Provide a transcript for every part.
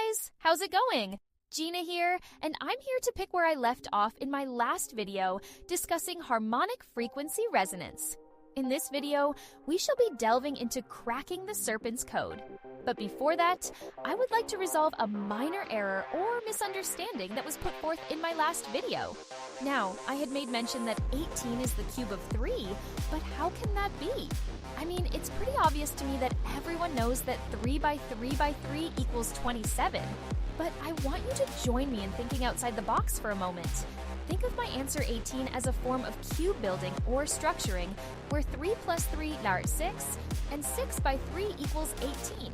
guys! How's it going? Gina here, and I'm here to pick where I left off in my last video discussing harmonic frequency resonance. In this video, we shall be delving into cracking the Serpent's code. But before that, I would like to resolve a minor error or misunderstanding that was put forth in my last video. Now, I had made mention that 18 is the cube of 3, but how can that be? I mean, it's pretty obvious to me that everyone knows that 3 by 3 by 3 equals 27. But I want you to join me in thinking outside the box for a moment. Think of my answer 18 as a form of cube building or structuring, where 3 plus 3 are 6, and 6 by 3 equals 18.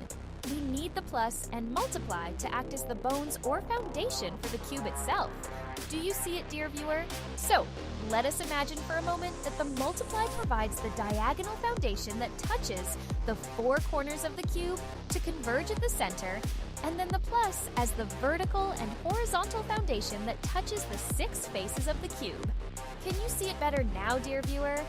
We need the plus and multiply to act as the bones or foundation for the cube itself. Do you see it, dear viewer? So, let us imagine for a moment that the multiply provides the diagonal foundation that touches the 4 corners of the cube to converge at the center, and then the plus as the vertical and horizontal foundation that touches the 6 faces of the cube. Can you see it better now, dear viewer?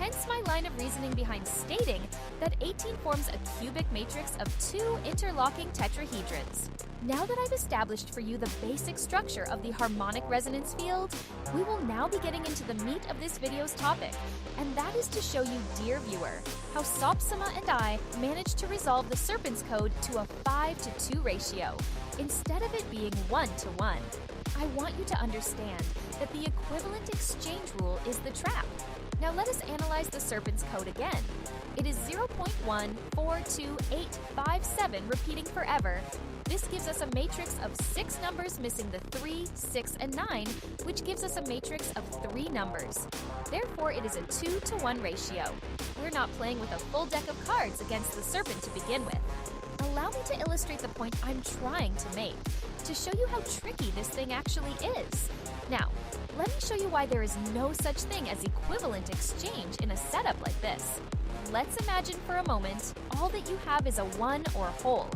Hence my line of reasoning behind stating that 18 forms a cubic matrix of 2 interlocking tetrahedrons. Now that I've established for you the basic structure of the harmonic resonance field, we will now be getting into the meat of this video's topic, and that is to show you, dear viewer, how Sopsama and I managed to resolve the Serpent's code to a 5-to-2 ratio, instead of it being 1-to-1. I want you to understand that the equivalent exchange rule is the trap. Now let us analyze the Serpent's code again. It is 0.142857 repeating forever. This gives us a matrix of 6 numbers missing the 3, 6, and 9, which gives us a matrix of 3 numbers. Therefore, it is a 2-to-1 ratio. We're not playing with a full deck of cards against the Serpent to begin with. Allow me to illustrate the point I'm trying to make, to show you how tricky this thing actually is. Now, let me show you why there is no such thing as equivalent exchange in a setup like this. Let's imagine for a moment all that you have is a 1 or whole,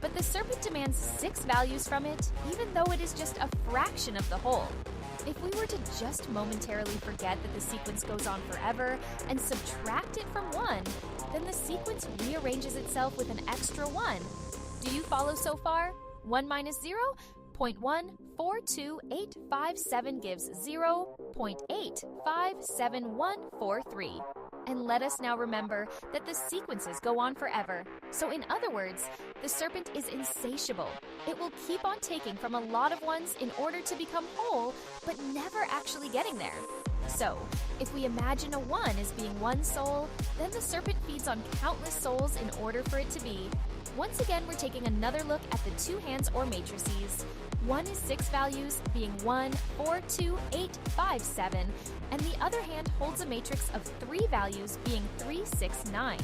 but the Serpent demands 6 values from it, even though it is just a fraction of the whole. If we were to just momentarily forget that the sequence goes on forever and subtract it from 1, then the sequence rearranges itself with an extra 1. Do you follow so far? 1 minus 0? 0.142857 gives 0.857143. And let us now remember that the sequences go on forever. So in other words, the Serpent is insatiable. It will keep on taking from a lot of ones in order to become whole, but never actually getting there. So, if we imagine a 1 as being 1 soul, then the Serpent feeds on countless souls in order for it to be. Once again, we're taking another look at the 2 hands or matrices. 1 is 6 values, being 1, 4, 2, 8, 5, 7, and the other hand holds a matrix of 3 values, being 3, 6, 9.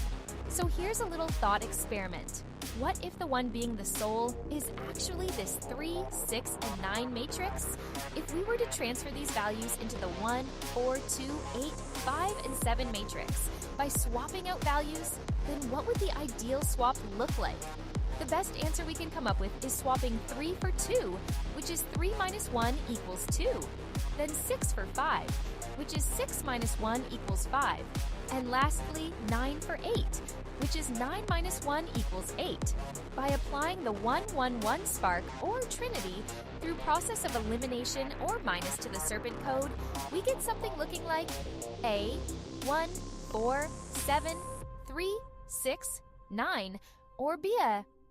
So here's a little thought experiment. What if the 1 being the soul is actually this 3, 6, and 9 matrix? If we were to transfer these values into the 1, 4, 2, 8, 5, and 7 matrix by swapping out values, then what would the ideal swap look like? The best answer we can come up with is swapping 3 for 2, which is 3 minus 1 equals 2. Then 6 for 5, which is 6 minus 1 equals 5. And lastly, 9 for 8, which is 9 minus 1 equals 8. By applying the 1-1-1 spark or trinity through process of elimination or minus to the Serpent code, we get something looking like A, 1, 4, 7, 3, 6, 9, or B,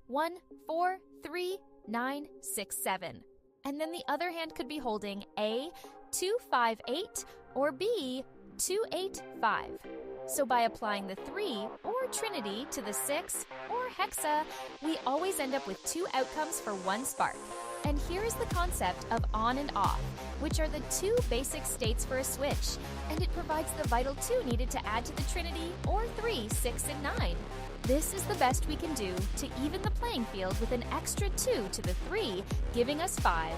1, 4, 3, 9, 6, 7. And then the other hand could be holding A, 2, 5, 8, or B, 2, 8, 5. So by applying the 3 or trinity to the 6 or hexa, we always end up with 2 outcomes for 1 spark. And here is the concept of on and off, which are the 2 basic states for a switch, and it provides the vital 2 needed to add to the trinity or 3, 6, and 9. This is the best we can do to even the playing field with an extra 2 to the 3, giving us 5.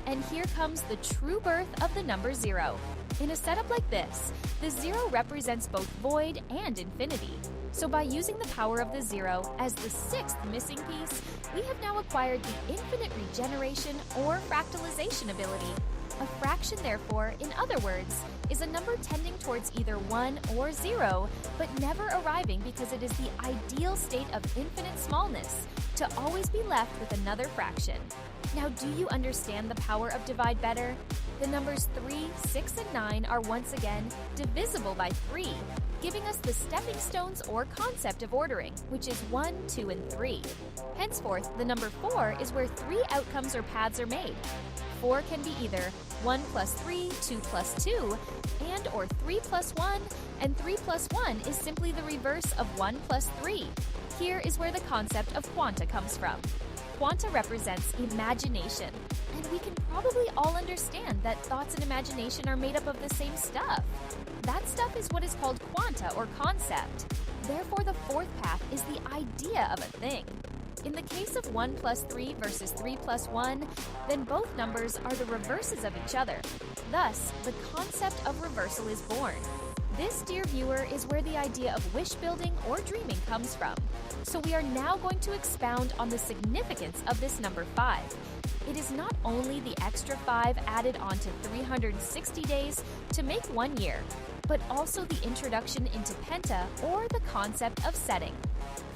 And here comes the true birth of the number 0. In a setup like this, the 0 represents both void and infinity. So by using the power of the 0 as the 6th missing piece, we have now acquired the infinite regeneration or fractalization ability. A fraction, therefore, in other words, is a number tending towards either 1 or 0, but never arriving because it is the ideal state of infinite smallness, to always be left with another fraction. Now, do you understand the power of divide better? The numbers 3, 6, and 9 are once again divisible by 3, giving us the stepping stones or concept of ordering, which is 1, 2, and 3. Henceforth, the number 4 is where 3 outcomes or paths are made. 4 can be either 1 plus 3, 2 plus 2, and or 3 plus 1, and 3 plus 1 is simply the reverse of 1 plus 3. Here is where the concept of quanta comes from. Quanta represents imagination, and we can probably all understand that thoughts and imagination are made up of the same stuff. That stuff is what is called quanta or concept. Therefore, the fourth path is the idea of a thing. In the case of 1 plus 3 versus 3 plus 1, then both numbers are the reverses of each other. Thus, the concept of reversal is born. This, dear viewer, is where the idea of wish building or dreaming comes from. So we are now going to expound on the significance of this number 5. It is not only the extra 5 added onto 360 days to make 1 year, but also the introduction into penta or the concept of setting.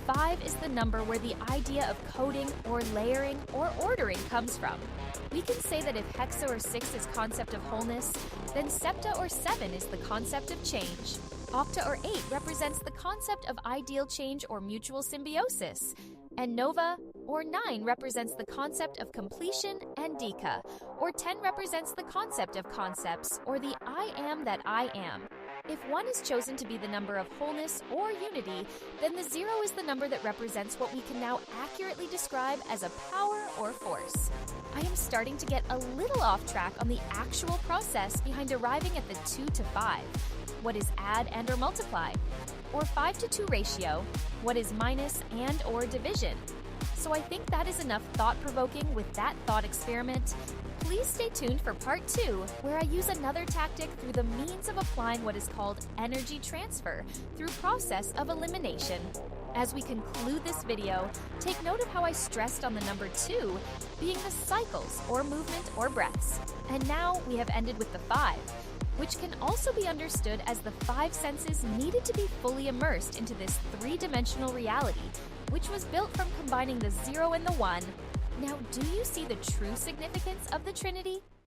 5 is the number where the idea of coding or layering or ordering comes from. We can say that if hexa or 6 is concept of wholeness, then septa or 7 is the concept of change. Octa or 8 represents the concept of ideal change or mutual symbiosis. And nova or 9 represents the concept of completion and deca, or 10 represents the concept of concepts, or the I am that I am. If 1 is chosen to be the number of wholeness or unity, then the 0 is the number that represents what we can now accurately describe as a power or force. I am starting to get a little off track on the actual process behind arriving at the 2 to 5. What is add and or multiply? Or 5 to 2 ratio? What is minus and or division? So I think that is enough thought-provoking with that thought experiment. Please stay tuned for part 2, where I use another tactic through the means of applying what is called energy transfer through process of elimination. As we conclude this video, take note of how I stressed on the number 2 being the cycles or movement or breaths. And now we have ended with the 5, which can also be understood as the 5 senses needed to be fully immersed into this 3-dimensional reality, which was built from combining the 0 and the 1. Now, do you see the true significance of the Trinity?